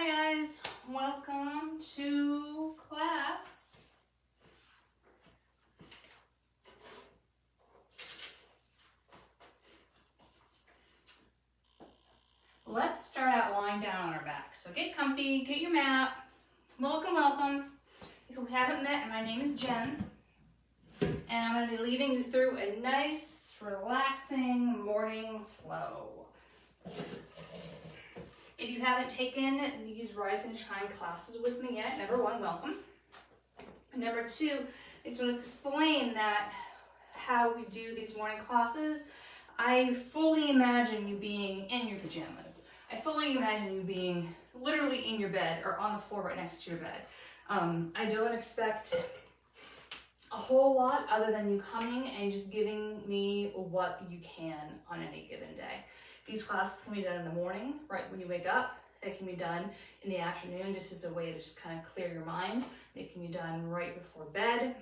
Hi guys, welcome to class. Let's start out lying down on our back. So get comfy, get your mat. Welcome, welcome. If we haven't met, my name is Jen, and I'm going to be leading you through a nice, relaxing morning flow. If you haven't taken these Rise and Shine classes with me yet, number one, welcome. Number two, I just want to explain that how we do these morning classes. I fully imagine you being in your pajamas. I fully imagine you being literally in your bed or on the floor right next to your bed. I don't expect a whole lot other than you coming and just giving me what you can on any given day. These classes can be done in the morning, right when you wake up. They can be done in the afternoon, just as a way to just kind of clear your mind. They can be done right before bed.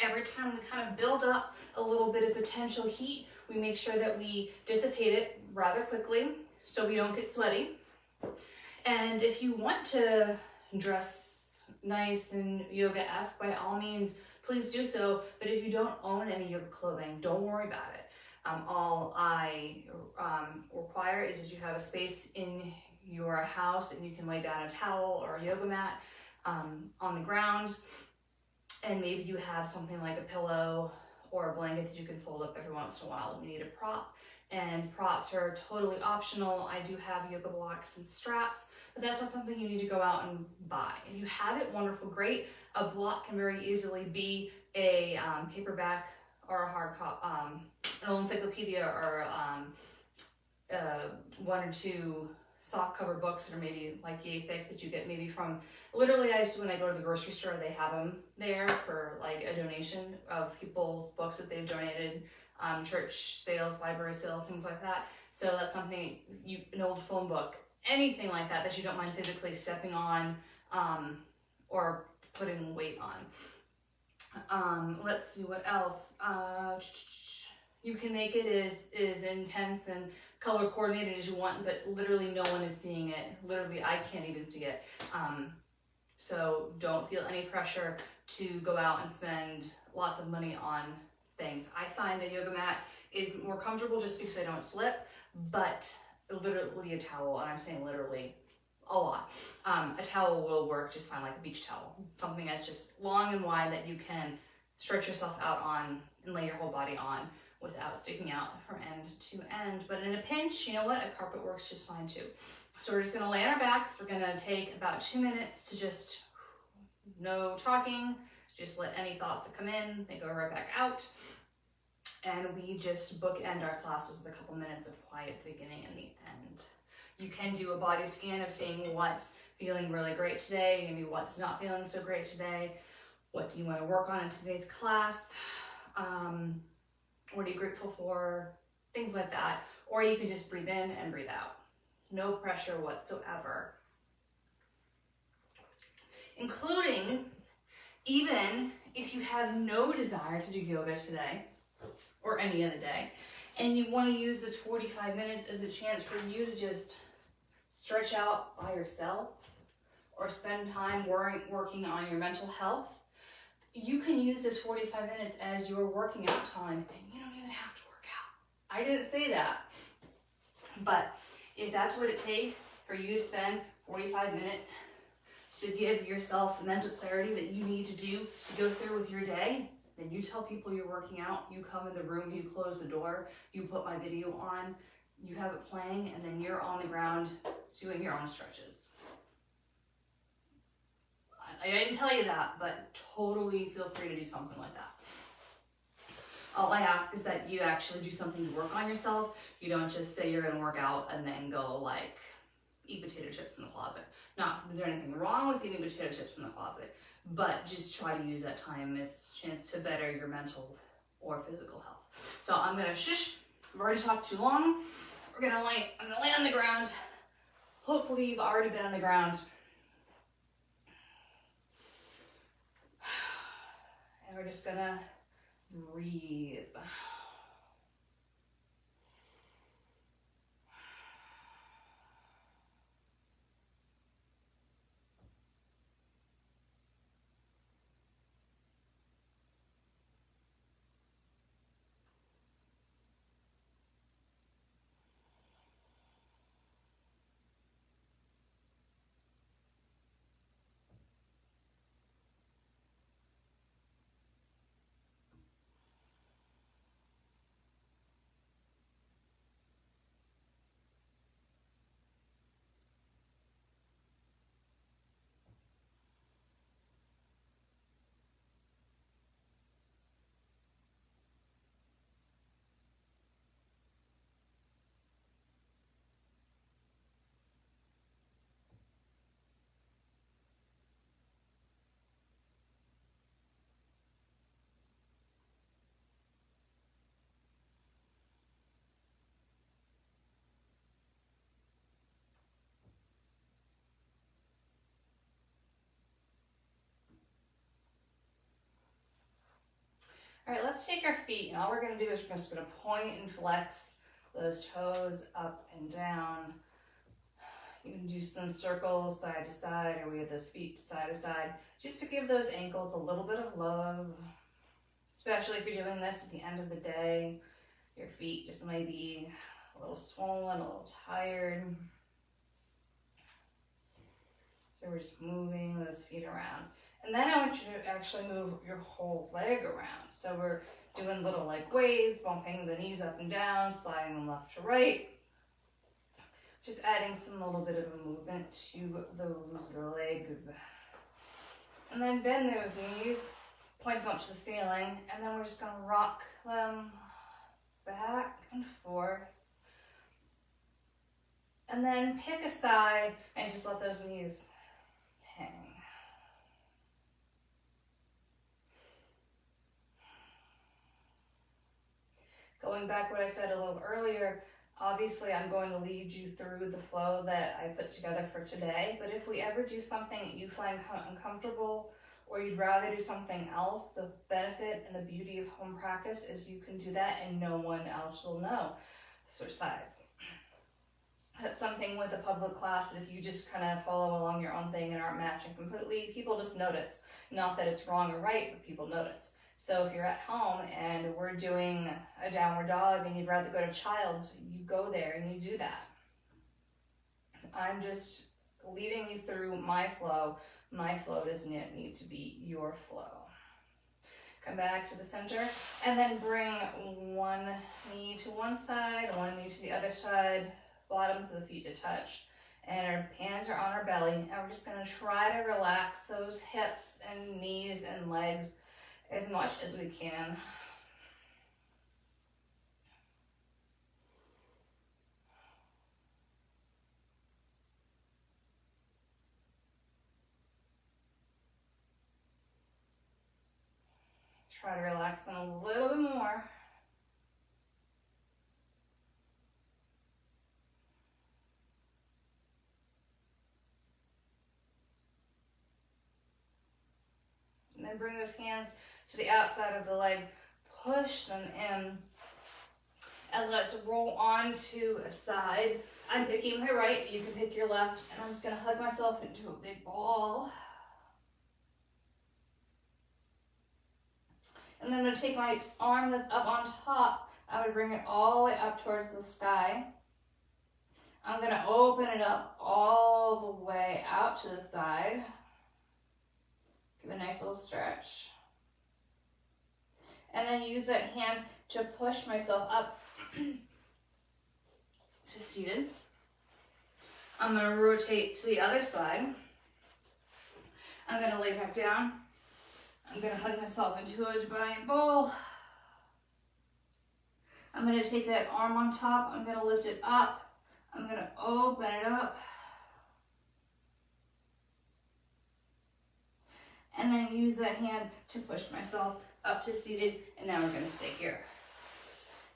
Every time we kind of build up a little bit of potential heat, we make sure that we dissipate it rather quickly so we don't get sweaty. And if you want to dress nice and yoga-esque, by all means, please do so. But if you don't own any yoga clothing, don't worry about it. All I require is that you have a space in your house and you can lay down a towel or a yoga mat on the ground, and maybe you have something like a pillow or a blanket that you can fold up every once in a while. You need a prop, and props are totally optional. I do have yoga blocks and straps, but that's not something you need to go out and buy. If you have it, wonderful, great. A block can very easily be a paperback or a hard copy, an encyclopedia, or one or two soft cover books that are maybe like yay thick that you get maybe from, literally when I go to the grocery store, they have them there for like a donation of people's books that they've donated, church sales, library sales, things like that. So that's something, an old phone book, anything like that you don't mind physically stepping on or putting weight on. Let's see what else. You can make it as intense and color coordinated as you want, but literally no one is seeing it. Literally, I can't even see it. So don't feel any pressure to go out and spend lots of money on things. I find a yoga mat is more comfortable just because I don't slip, but literally a towel, and I'm saying literally a lot. A towel will work just fine, like a beach towel. Something that's just long and wide that you can stretch yourself out on and lay your whole body on without sticking out from end to end. But in a pinch, you know what? A carpet works just fine too. So we're just gonna lay on our backs. We're gonna take about 2 minutes to just, no talking, just let any thoughts that come in, they go right back out. And we just bookend our classes with a couple minutes of quiet at the beginning and the end. You can do a body scan of seeing what's feeling really great today, maybe what's not feeling so great today. What do you want to work on in today's class? What are you grateful for? Things like that. Or you can just breathe in and breathe out. No pressure whatsoever. Including, even if you have no desire to do yoga today, or any other day, and you want to use this 45 minutes as a chance for you to just stretch out by yourself or spend time working on your mental health, you can use this 45 minutes as your working out time, and you don't even have to work out. I didn't say that. But if that's what it takes for you to spend 45 minutes to give yourself the mental clarity that you need to do to go through with your day, then you tell people you're working out, you come in the room, you close the door, you put my video on, you have it playing, and then you're on the ground doing your own stretches. I didn't tell you that, but totally feel free to do something like that. All I ask is that you actually do something to work on yourself. You don't just say you're gonna work out and then go like eat potato chips in the closet. Not that there's anything wrong with eating potato chips in the closet, but just try to use that time as a chance to better your mental or physical health. So I'm gonna shush, I've already talked too long. I'm gonna lay on the ground. Hopefully you've already been on the ground. And we're just gonna breathe. All right, let's take our feet, and all we're gonna do is we're just gonna point and flex those toes up and down. You can do some circles side to side, or we have those feet side to side, just to give those ankles a little bit of love, especially if you're doing this at the end of the day. Your feet just might be a little swollen, a little tired. So we're just moving those feet around. And then I want you to actually move your whole leg around. So we're doing little like waves, bumping the knees up and down, sliding them left to right. Just adding some little bit of a movement to those legs. And then bend those knees, point them up to the ceiling, and then we're just gonna rock them back and forth. And then pick a side and just let those knees hang. Going back what I said a little earlier, obviously I'm going to lead you through the flow that I put together for today, but if we ever do something that you find uncomfortable or you'd rather do something else, the benefit and the beauty of home practice is you can do that and no one else will know. Switch sides. That's something with a public class that if you just kind of follow along your own thing and aren't matching completely, people just notice. Not that it's wrong or right, but people notice. So if you're at home and we're doing a downward dog and you'd rather go to child's, you go there and you do that. I'm just leading you through my flow. My flow does not need to be your flow. Come back to the center and then bring one knee to one side, one knee to the other side, bottoms of the feet to touch. And our hands are on our belly and we're just gonna try to relax those hips and knees and legs as much as we can. Try to relax them a little bit more. And then bring those hands to the outside of the legs, push them in, and let's roll onto a side. I'm picking my right, you can pick your left, and I'm just gonna hug myself into a big ball. And then I'm gonna take my arm that's up on top, I would bring it all the way up towards the sky. I'm gonna open it up all the way out to the side. Give a nice little stretch. And then use that hand to push myself up to seated. I'm going to rotate to the other side. I'm going to lay back down. I'm going to hug myself into a giant ball. I'm going to take that arm on top. I'm going to lift it up. I'm going to open it up. And then use that hand to push myself up to seated, and now we're going to stay here,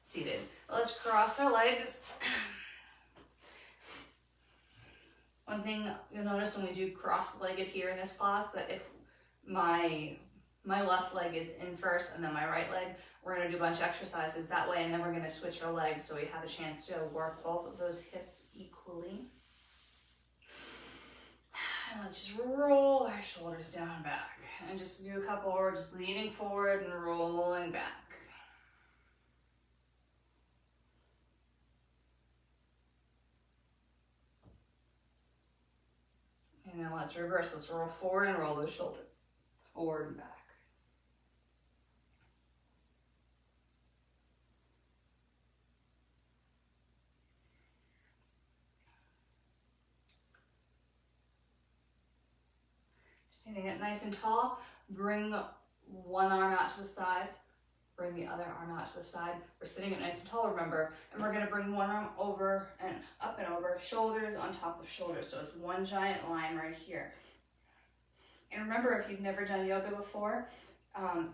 seated. Let's cross our legs. One thing you'll notice when we do cross-legged here in this class, that if my left leg is in first and then my right leg, we're going to do a bunch of exercises that way, and then we're going to switch our legs so we have a chance to work both of those hips equally. And let's just roll our shoulders down and back. And just do a couple more, just leaning forward and rolling back. And now let's reverse. Let's roll forward and roll those shoulders. Forward and back. Standing up nice and tall, bring one arm out to the side, bring the other arm out to the side. We're sitting up nice and tall, remember, and we're gonna bring one arm over and up and over, shoulders on top of shoulders, so it's one giant line right here. And remember, if you've never done yoga before,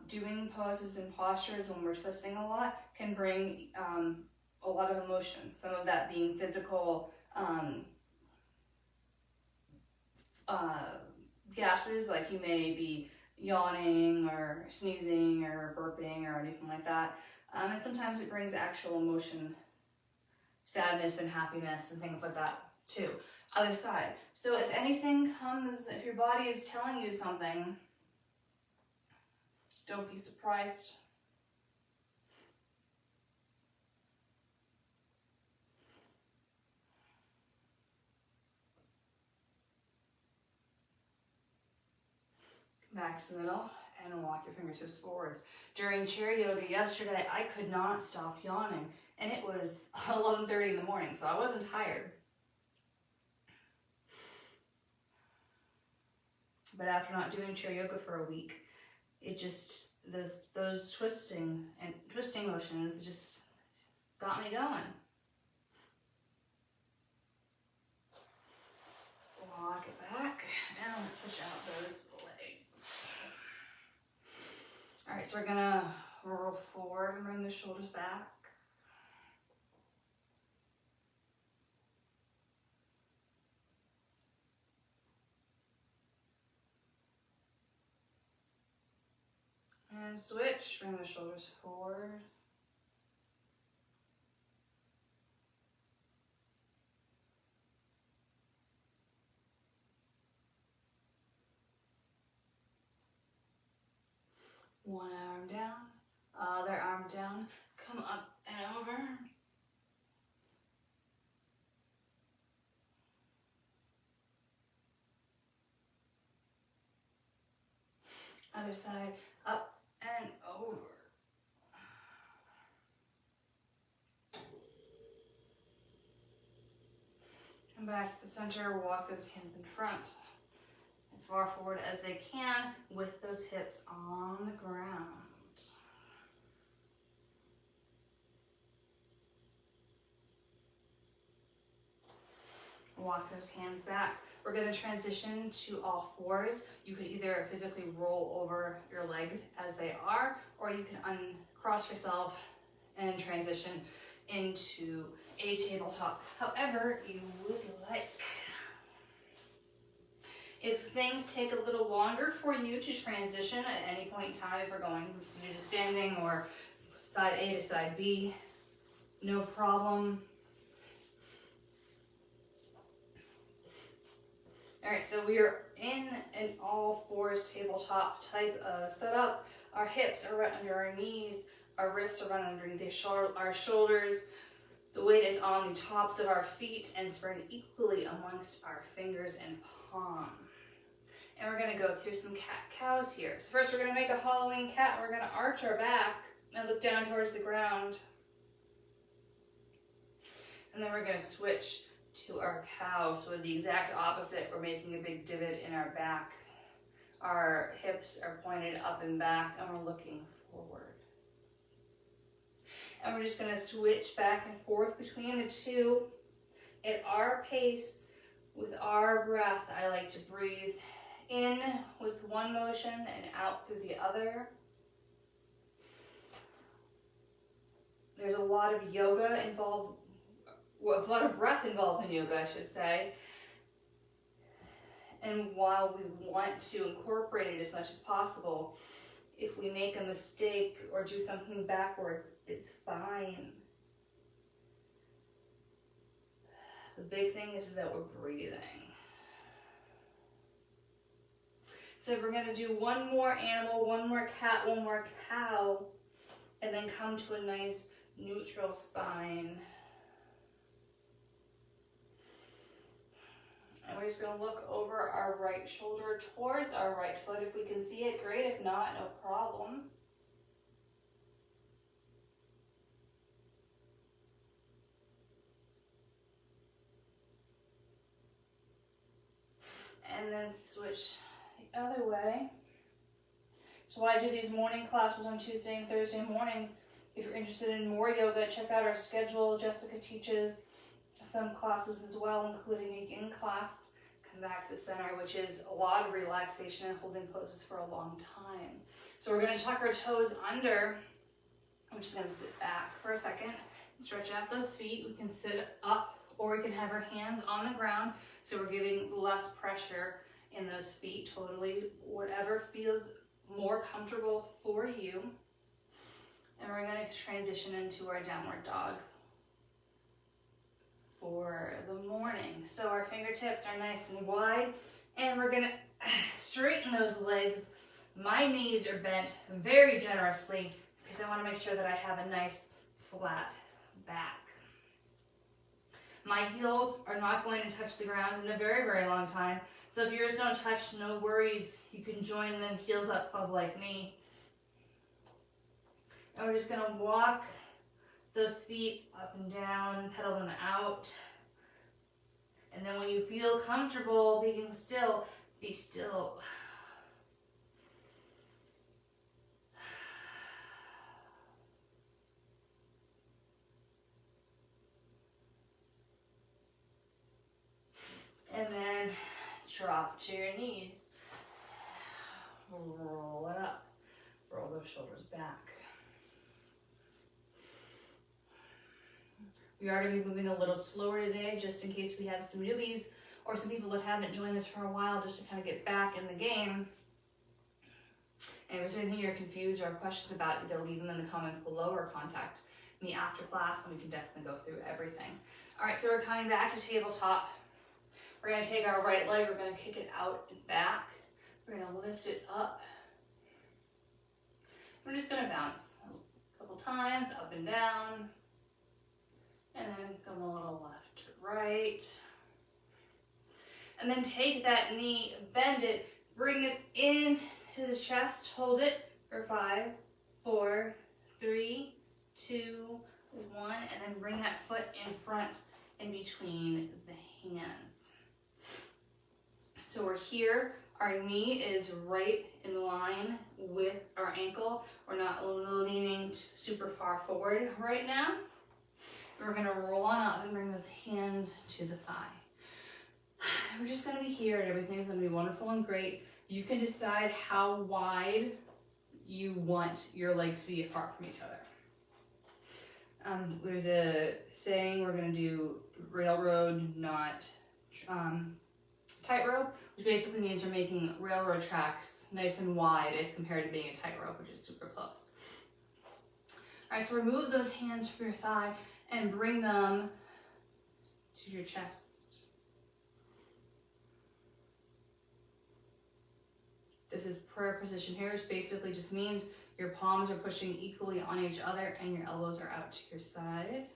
doing poses and postures when we're twisting a lot can bring a lot of emotions, some of that being physical gases, like you may be yawning or sneezing or burping or anything like that. And sometimes it brings actual emotion, sadness and happiness and things like that too. Other side. So if anything comes, if your body is telling you something, don't be surprised. Back to the middle and walk your fingertips forward. During chair yoga yesterday, I could not stop yawning, and it was 11:30 in the morning, so I wasn't tired. But after not doing chair yoga for a week, it just, those twisting motions just got me going. Walk it back, and let's switch out those legs. All right, so we're gonna roll forward and bring the shoulders back. And switch, bring the shoulders forward. One arm down, other arm down, come up and over. Other side, up and over. Come back to the center, walk those hands in front. As far forward as they can with those hips on the ground. Walk those hands back. We're going to transition to all fours. You can either physically roll over your legs as they are, or you can uncross yourself and transition into a tabletop, however you would like. If things take a little longer for you to transition at any point in time, if we're going from seated to standing or side A to side B, no problem. All right, so we are in an all fours tabletop type of setup. Our hips are right under our knees, our wrists are right underneath our shoulders. The weight is on the tops of our feet and spread equally amongst our fingers and palm. And we're going to go through some cat-cows here. So first we're going to make a Halloween cat. We're going to arch our back and look down towards the ground. And then we're going to switch to our cow. So the exact opposite, we're making a big divot in our back. Our hips are pointed up and back and we're looking forward. And we're just going to switch back and forth between the two at our pace with our breath. I like to breathe in with one motion and out through the other. There's a lot of yoga involved, well, a lot of breath involved in yoga, I should say. And while we want to incorporate it as much as possible, if we make a mistake or do something backwards, it's fine. The big thing is that we're breathing. So we're going to do one more animal, one more cat, one more cow, and then come to a nice neutral spine. And we're just going to look over our right shoulder towards our right foot. If we can see it, great. If not, no problem. And then switch the other way. So I do these morning classes on Tuesday and Thursday mornings. If you're interested in more yoga, check out our schedule. Jessica teaches some classes as well, including a yin class. Come back to the center, which is a lot of relaxation and holding poses for a long time. So we're going to tuck our toes under. I'm just going to sit back for a second and stretch out those feet. We can sit up or we can have our hands on the ground. So we're giving less pressure in those feet, totally. Whatever feels more comfortable for you. And we're going to transition into our downward dog for the morning. So our fingertips are nice and wide, and we're going to straighten those legs. My knees are bent very generously because I want to make sure that I have a nice flat back. My heels are not going to touch the ground in a very, very long time. So if yours don't touch, no worries. You can join them heels up club like me. And we're just going to walk those feet up and down, pedal them out. And then when you feel comfortable being still, be still. And then drop to your knees. Roll it up. Roll those shoulders back. We are going to be moving a little slower today, just in case we have some newbies or some people that haven't joined us for a while, just to kind of get back in the game. And if there's anything you're confused or have questions about, either leave them in the comments below or contact me after class, and we can definitely go through everything. All right, so we're coming back to tabletop. We're going to take our right leg, we're going to kick it out and back. We're going to lift it up. We're just going to bounce a couple times, up and down. And then come a little left to right. And then take that knee, bend it, bring it in to the chest, hold it for 5, 4, 3, 2, 1, and then bring that foot in front in between the hands. So we're here, our knee is right in line with our ankle. We're not leaning super far forward right now. We're gonna roll on up and bring those hands to the thigh. We're just gonna be here and everything's gonna be wonderful and great. You can decide how wide you want your legs to be apart from each other. There's a saying, we're gonna do railroad, not tightrope, which basically means you're making railroad tracks nice and wide as compared to being a tightrope, which is super close. All right, so remove those hands from your thigh and bring them to your chest. This is prayer position here, which basically just means your palms are pushing equally on each other and your elbows are out to your side.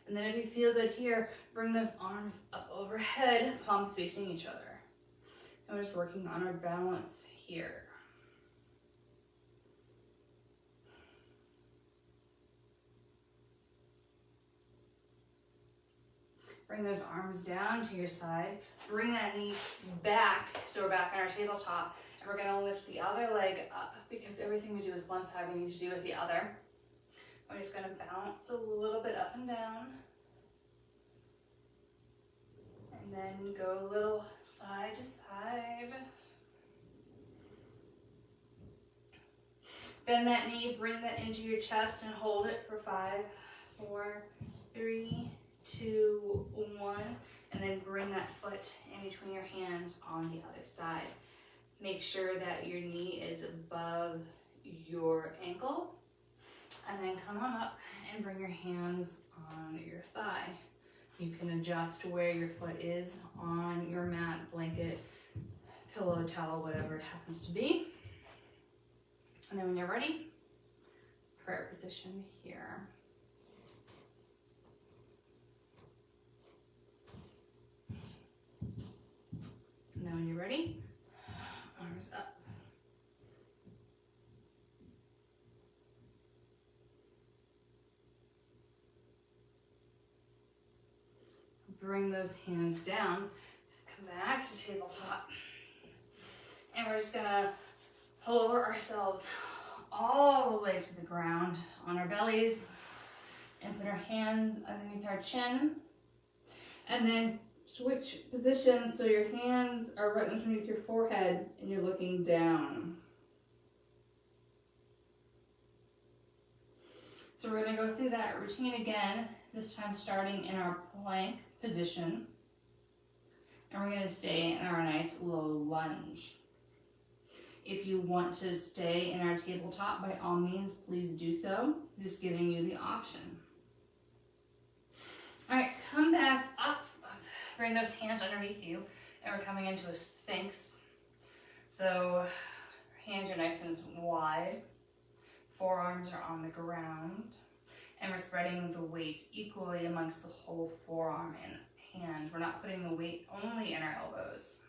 And then if you feel good here, bring those arms up overhead, palms facing each other. And we're just working on our balance here. Bring those arms down to your side. Bring that knee back, so we're back on our tabletop. And we're gonna lift the other leg up, because everything we do with one side, we need to do with the other. We're just gonna bounce a little bit up and down. And then go a little side to side. Bend that knee, bring that into your chest and hold it for 5, 4, 3, 2, 1. And then bring that foot in between your hands on the other side. Make sure that your knee is above your ankle. And then come on up and bring your hands on your thigh. You can adjust where your foot is on your mat, blanket, pillow, towel, whatever it happens to be. And then when you're ready, prayer position here. And then when you're ready, arms up. Bring those hands down, come back to tabletop. And we're just gonna lower ourselves all the way to the ground on our bellies and put our hand underneath our chin. And then switch positions so your hands are right underneath your forehead and you're looking down. So we're gonna go through that routine again, this time starting in our plank position. And we're gonna stay in our nice low lunge. If you want to stay in our tabletop, by all means, please do so. I'm just giving you the option. All right, come back up. Bring those hands underneath you, and we're coming into a Sphinx. So hands are nice and wide. Forearms are on the ground. And we're spreading the weight equally amongst the whole forearm and hand. We're not putting the weight only in our elbows.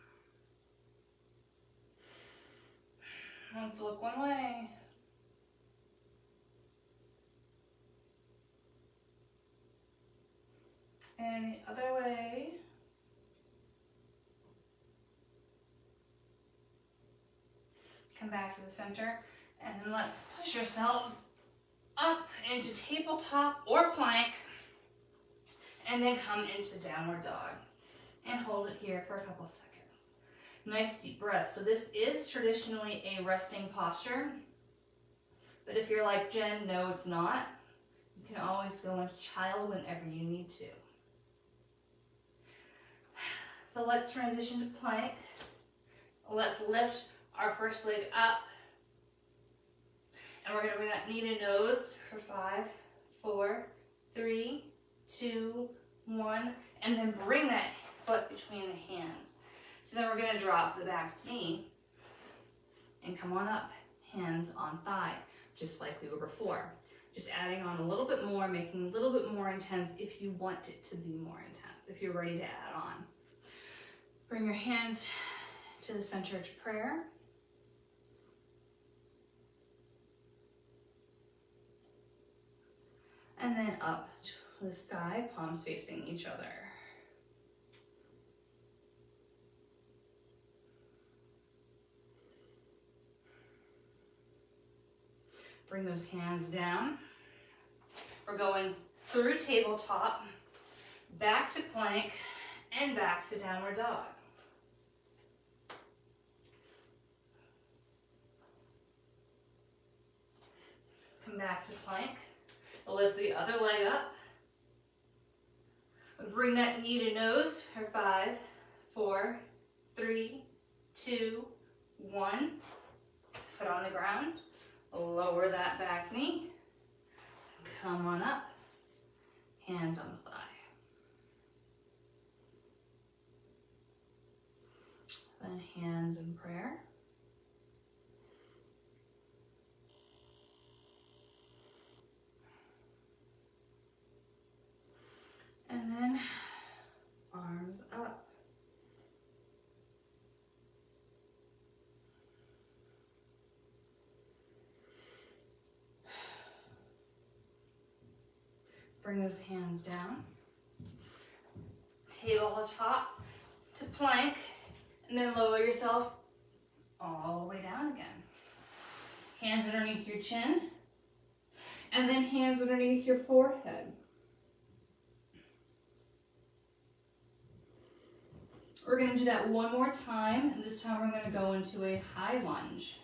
Let's look one way. And the other way. Come back to the center, and then let's push ourselves up into tabletop or plank, and then come into downward dog. And hold it here for a couple seconds. Nice deep breath. So this is traditionally a resting posture, but if you're like Jen, no it's not. You can always go into child whenever you need to. So let's transition to plank. Let's lift our first leg up. And we're going to bring that knee to nose for 5, 4, 3, 2, 1. And then bring that foot between the hands. So then we're going to drop the back knee and come on up, hands on thigh, just like we were before. Just adding on a little bit more, making it a little bit more intense if you want it to be more intense, if you're ready to add on. Bring your hands to the center to prayer. And then up to the sky, palms facing each other. Bring those hands down. We're going through tabletop, back to plank, and back to downward dog. Come back to plank. Lift the other leg up. Bring that knee to nose for 5, 4, 3, 2, 1. Foot on the ground. Lower that back knee. Come on up. Hands on the thigh. Then hands in prayer. And then arms up. Bring those hands down. Tabletop to plank, and then lower yourself all the way down again. Hands underneath your chin, and then hands underneath your forehead. We're going to do that one more time, and this time we're going to go into a high lunge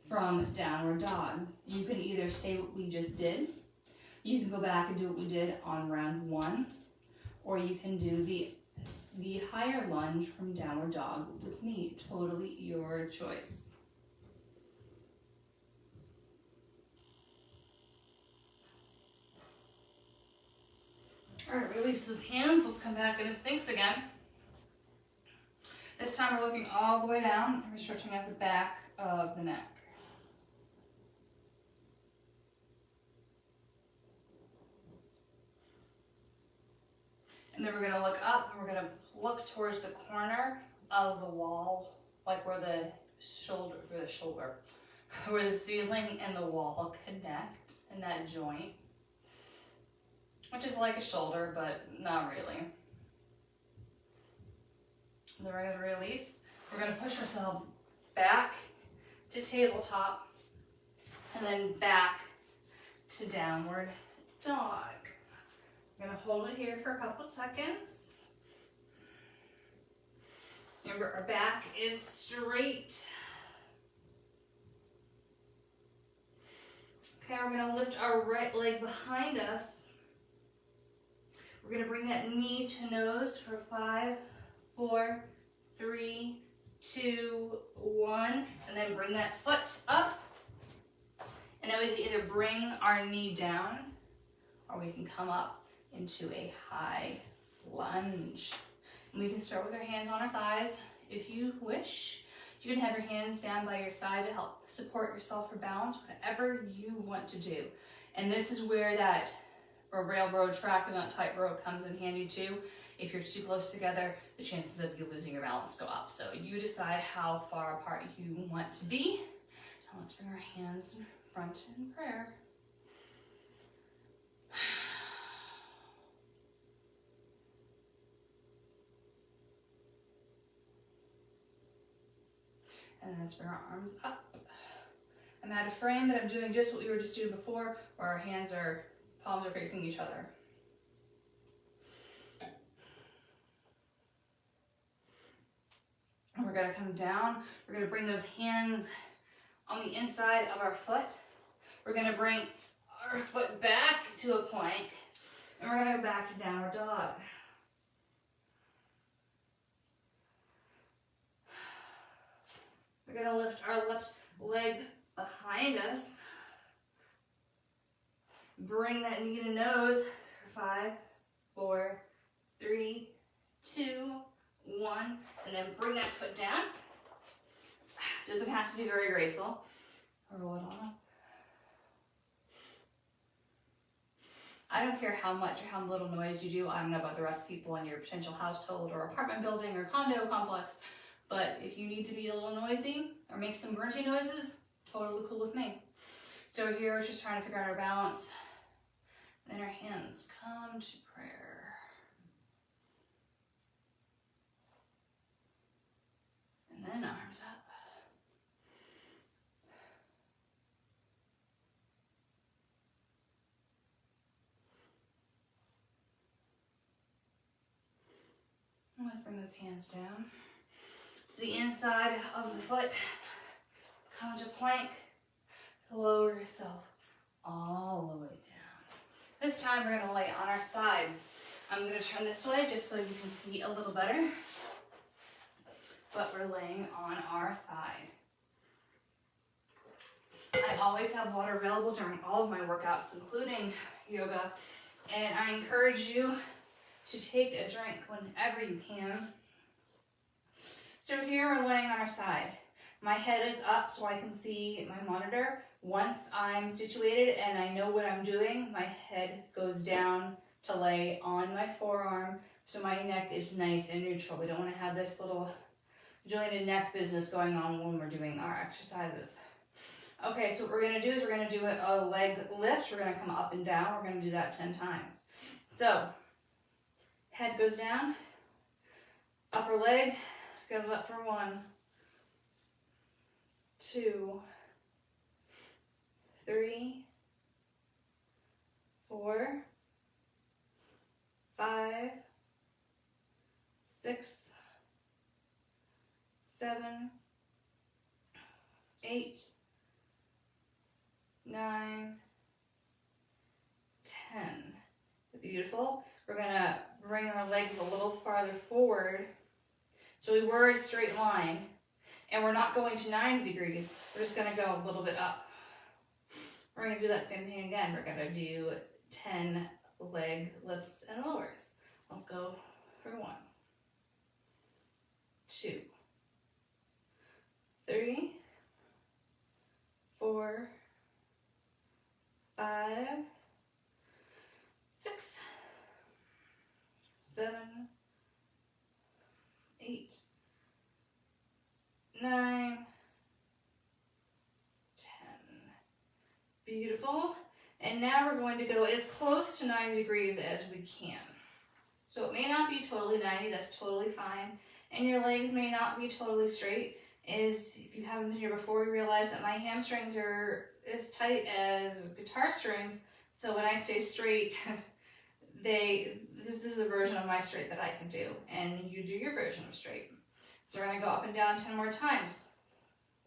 from downward dog. You can either stay what we just did, you can go back and do what we did on round 1, or you can do the higher lunge from downward dog with me. Totally your choice. All right, release those hands. Let's come back into Sphinx again. This time we're looking all the way down, and we're stretching out the back of the neck. And then we're going to look up, and we're going to look towards the corner of the wall, like where the where the ceiling and the wall connect in that joint, which is like a shoulder, but not really. Then we're going to release. We're going to push ourselves back to tabletop, and then back to downward dog. I'm going to hold it here for a couple seconds. Remember, our back is straight. Okay, we're going to lift our right leg behind us. We're going to bring that knee to nose for 5, 4, 3, 2, 1, and then bring that foot up. And then we can either bring our knee down or we can come up into a high lunge. And we can start with our hands on our thighs if you wish. You can have your hands down by your side to help support yourself for balance, whatever you want to do. And this is where that railroad track and that tightrope comes in handy too. If you're too close together, the chances of you losing your balance go up. So you decide how far apart you want to be. Now let's bring our hands in front in prayer. And then let's bring our arms up. I'm at a frame that I'm doing just what we were just doing before, where our palms are facing each other. And we're gonna come down. We're gonna bring those hands on the inside of our foot. We're gonna bring our foot back to a plank, and we're gonna go back to downward dog. We're gonna lift our left leg behind us. Bring that knee to nose for 5, 4, 3, 2, 1, and then bring that foot down. Doesn't have to be very graceful. Roll it on up. I don't care how much or how little noise you do. I don't know about the rest of people in your potential household or apartment building or condo complex, but if you need to be a little noisy or make some grunty noises, totally cool with me. So here we're just trying to figure out our balance. And then our hands come to prayer. And then arms up. And let's bring those hands down to the inside of the foot. Come to plank. Lower yourself all the way down. This time we're going to lay on our side. I'm going to turn this way just so you can see a little better. But we're laying on our side. I always have water available during all of my workouts, including yoga. And I encourage you to take a drink whenever you can. So here we're laying on our side. My head is up so I can see my monitor. Once I'm situated and I know what I'm doing, my head goes down to lay on my forearm so my neck is nice and neutral. We don't want to have this little jointed neck business going on when we're doing our exercises. Okay, so what we're going to do is we're going to do a leg lift. We're going to come up and down. We're going to do that 10 times. So, head goes down, upper leg goes up for 1, 2, 3, 4, 5, 6, 7, 8, 9, 10. Beautiful. We're going to bring our legs a little farther forward. So we were in a straight line, and we're not going to 90 degrees. We're just going to go a little bit up. We're going to do that same thing again. We're going to do 10 leg lifts and lowers. Let's go for 1, 2, 3, 4, 5, 6, 7, 8, 9, 10. Beautiful. And now we're going to go as close to 90 degrees as we can. So it may not be totally 90, that's totally fine. And your legs may not be totally straight. If you haven't been here before, you realize that my hamstrings are as tight as guitar strings. So when I stay straight, this is the version of my straight that I can do. And you do your version of straight. So we're going to go up and down 10 more times.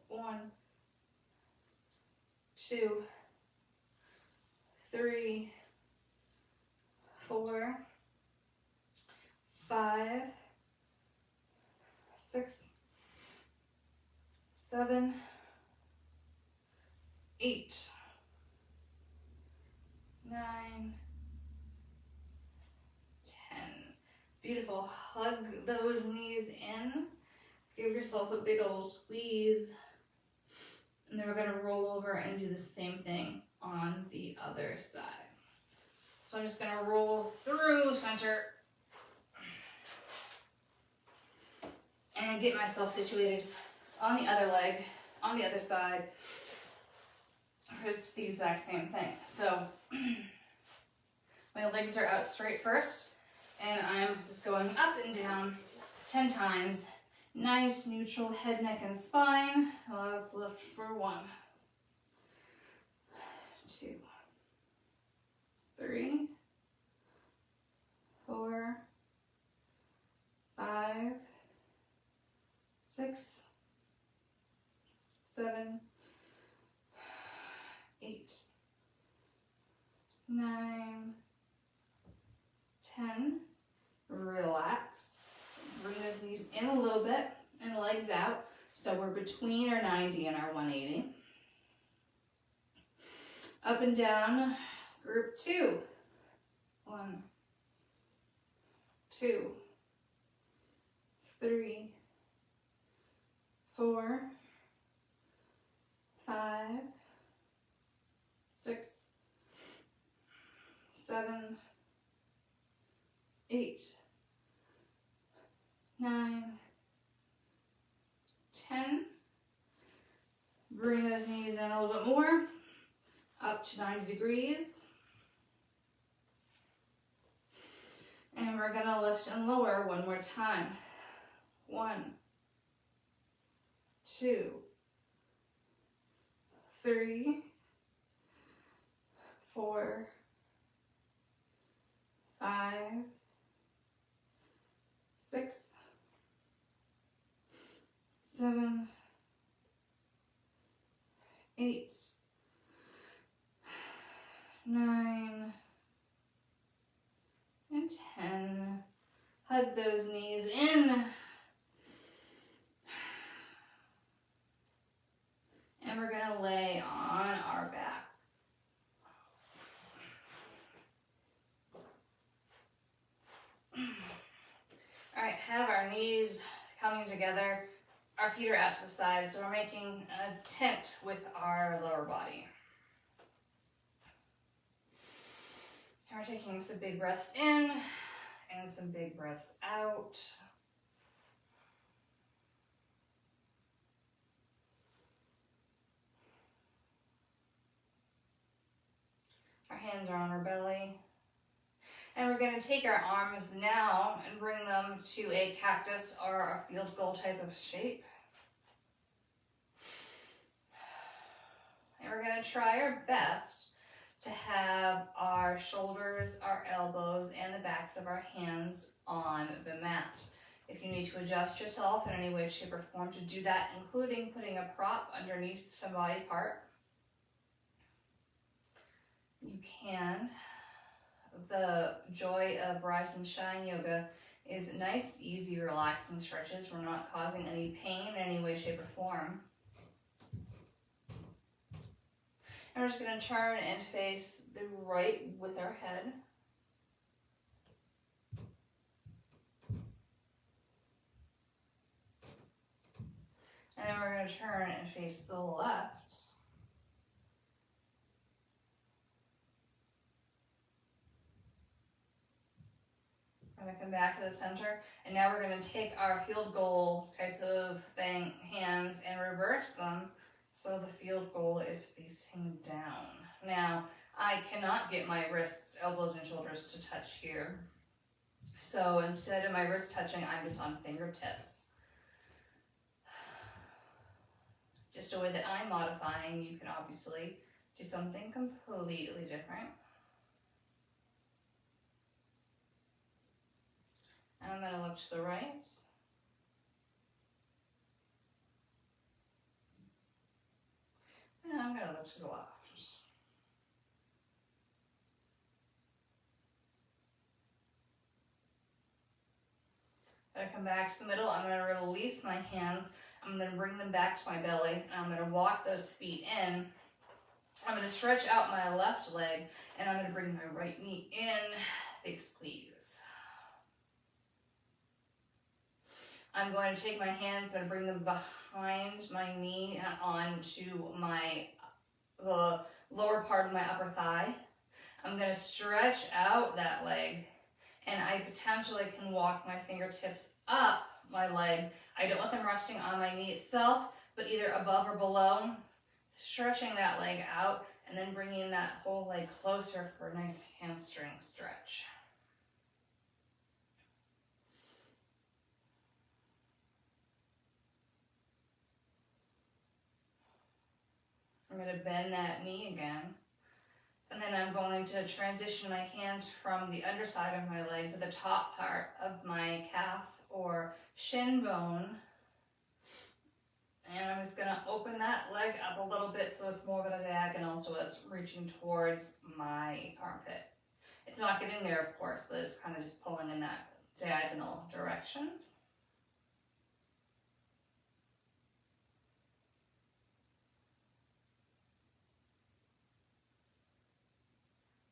1, 2, 3, 4, 5, 6, 7, 8, 9, 10. Beautiful. Hug those knees in. Give yourself a big old squeeze. And then we're going to roll over and do the same thing on the other side. So I'm just going to roll through center and get myself situated on the other leg, on the other side, for just the exact same thing. So my legs are out straight first, and I'm just going up and down 10 times. Nice neutral head, neck, and spine. Let's lift for 1, 2, 3, 4, 5, 6, 7, 8, 9, 10. Relax. Bring those knees in a little bit and legs out. So we're between our 90 and our 180. Up and down, group 2. 1, 2, 3, 4, 5, 6, 7, 8, 9, 10. Bring those knees in a little bit more, up to 90 degrees. And we're going to lift and lower one more time. 1, 2, 3, 4, 5, 6, 7, 8, 9, and 10. Hug those knees in. And we're going to lay on our back. All right, have our knees coming together. Our feet are out to the side, so we're making a tent with our lower body. And we're taking some big breaths in and some big breaths out. Our hands are on our belly. And we're going to take our arms now and bring them to a cactus or a field goal type of shape. And we're going to try our best to have our shoulders, our elbows, and the backs of our hands on the mat. If you need to adjust yourself in any way, shape, or form, to do that, including putting a prop underneath some body part, you can. The joy of Rise and Shine Yoga is nice, easy, relaxing stretches. We're not causing any pain in any way, shape, or form. And we're just going to turn and face the right with our head. And then we're going to turn and face the left. We're going to come back to the center, and now we're going to take our field goal type of thing, hands, and reverse them so the field goal is facing down. Now, I cannot get my wrists, elbows, and shoulders to touch here. So instead of my wrist touching, I'm just on fingertips. Just a way that I'm modifying. You can obviously do something completely different. And I'm going to look to the right. And I'm going to look to the left. I'm gonna come back to the middle. I'm gonna release my hands. I'm gonna bring them back to my belly, and I'm gonna walk those feet in. I'm gonna stretch out my left leg, and I'm gonna bring my right knee in, big squeeze. I'm going to take my hands and bring them behind my knee and onto the lower part of my upper thigh. I'm going to stretch out that leg, and I potentially can walk my fingertips up my leg. I don't want them resting on my knee itself, but either above or below, stretching that leg out, and then bringing that whole leg closer for a nice hamstring stretch. I'm going to bend that knee again. And then I'm going to transition my hands from the underside of my leg to the top part of my calf or shin bone. And I'm just going to open that leg up a little bit so it's more of a diagonal, so it's reaching towards my armpit. It's not getting there, of course, but it's kind of just pulling in that diagonal direction.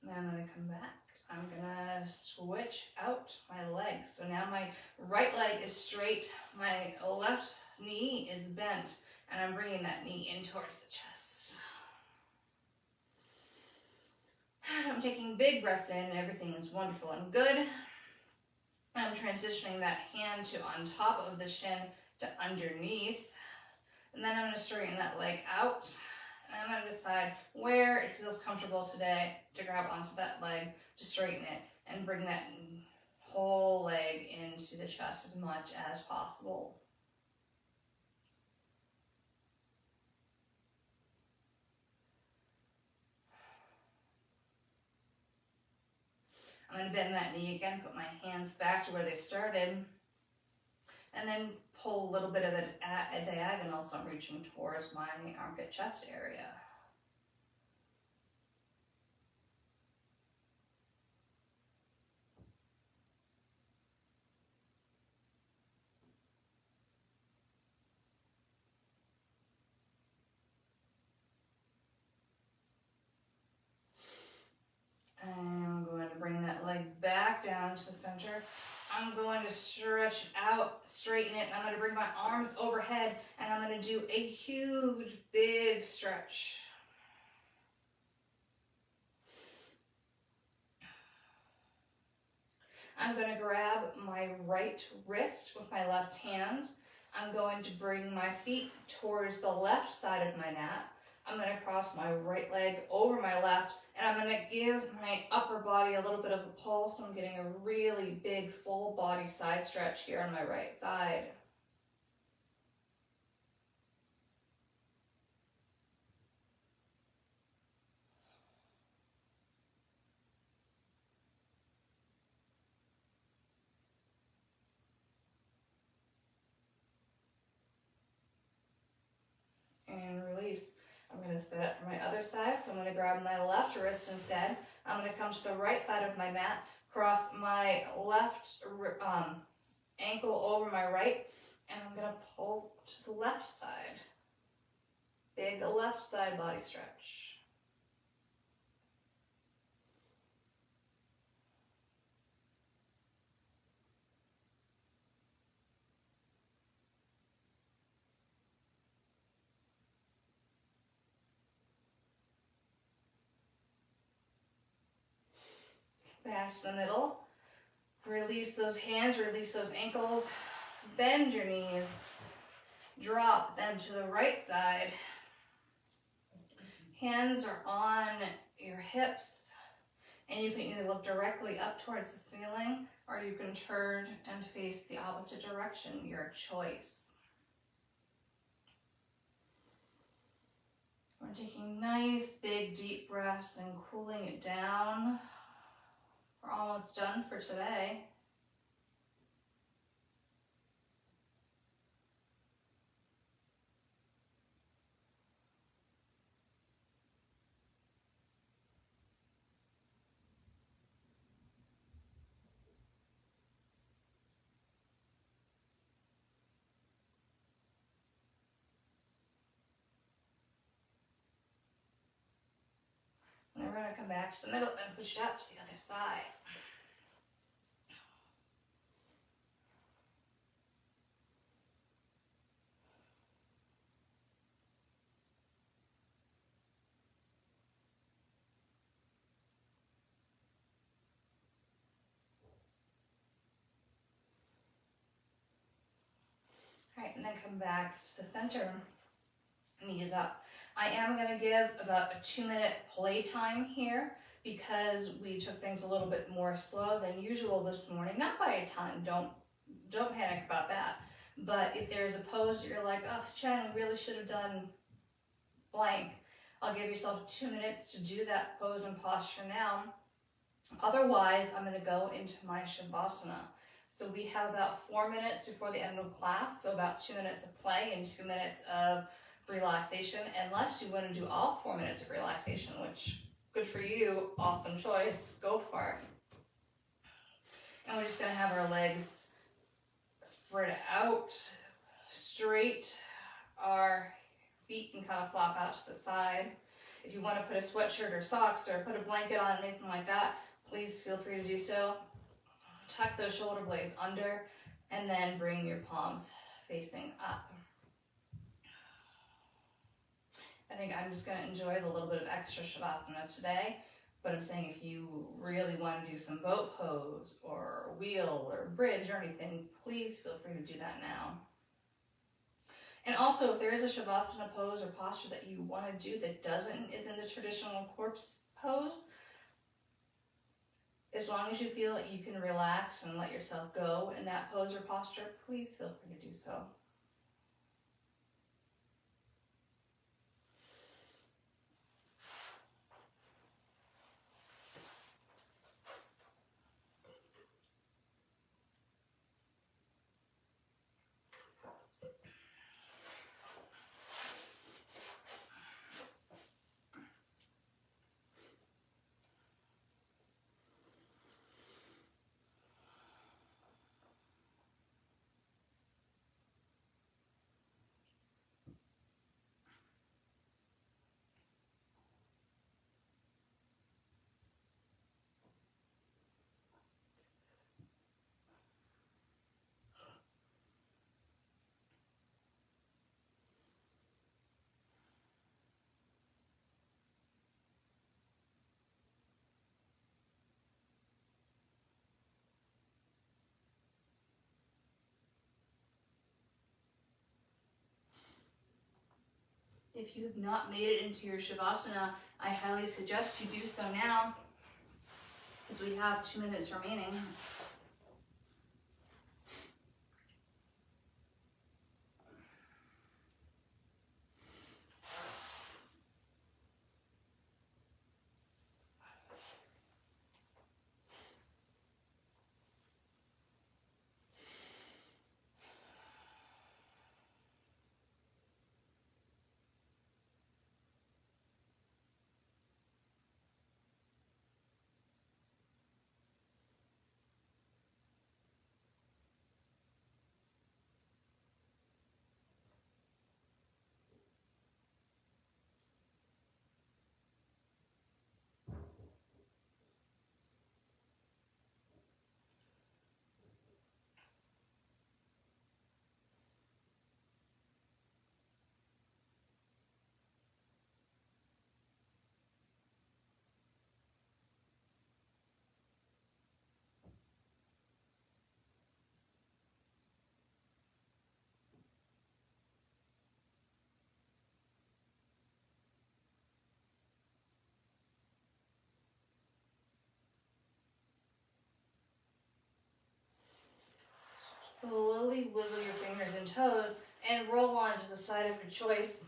Then I'm going to come back. I'm going to switch out my legs. So now my right leg is straight, my left knee is bent, and I'm bringing that knee in towards the chest. And I'm taking big breaths in. Everything is wonderful and good. I'm transitioning that hand to on top of the shin to underneath. And then I'm going to straighten that leg out. And I'm going to decide where it feels comfortable today to grab onto that leg, to straighten it, and bring that whole leg into the chest as much as possible. I'm going to bend that knee again, put my hands back to where they started, and then pull a little bit of it at a diagonal, so I'm reaching towards my armpit chest area. I'm going to bring that leg back down to the center. I'm going to stretch out, straighten it, and I'm going to bring my arms overhead, and I'm going to do a huge, big stretch. I'm going to grab my right wrist with my left hand. I'm going to bring my feet towards the left side of my mat. I'm going to cross my right leg over my left, and I'm going to give my upper body a little bit of a pull, so I'm getting a really big full body side stretch here on my right side. And release. I'm going to set up for my other side, so I'm going to grab my left wrist instead. I'm going to come to the right side of my mat, cross my left ankle over my right, and I'm going to pull to the left side. Big left side body stretch. Back to the middle. Release those hands, release those ankles. Bend your knees. Drop them to the right side. Hands are on your hips. And you can either look directly up towards the ceiling, or you can turn and face the opposite direction, your choice. We're taking nice, big, deep breaths and cooling it down. We're almost done for today. come back to the middle and switch it out to the other side. All right, and then come back to the center, knees up. I am going to give about a 2-minute play time here because we took things a little bit more slow than usual this morning. Not by a ton, don't panic about that. But if there's a pose that you're like, oh, Jen, we really should have done blank, I'll give yourself 2 minutes to do that pose and posture now. Otherwise, I'm going to go into my Shavasana. So we have about 4 minutes before the end of class, so about 2 minutes of play and 2 minutes of relaxation, unless you want to do all 4 minutes of relaxation, which, good for you, awesome choice, go for it. And we're just going to have our legs spread out, straight. Our feet can kind of flop out to the side. If you want to put a sweatshirt or socks or put a blanket on, anything like that, please feel free to do so. Tuck those shoulder blades under, and then bring your palms facing up. I think I'm just going to enjoy the little bit of extra Shavasana today, but I'm saying if you really want to do some boat pose or wheel or bridge or anything, please feel free to do that now. And also, if there is a Shavasana pose or posture that you want to do that isn't the traditional corpse pose, as long as you feel that you can relax and let yourself go in that pose or posture, please feel free to do so. If you have not made it into your Shavasana, I highly suggest you do so now, as we have 2 minutes remaining. Slowly wiggle your fingers and toes and roll on to the side of your choice.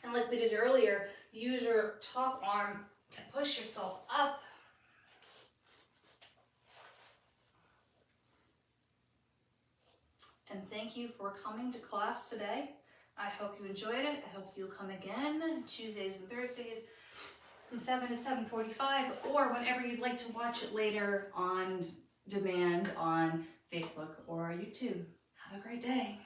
And like we did earlier, use your top arm to push yourself up. And thank you for coming to class today. I hope you enjoyed it. I hope you'll come again Tuesdays and Thursdays from 7 to 7:45, or whenever you'd like to watch it later on demand on Facebook or YouTube. Have a great day.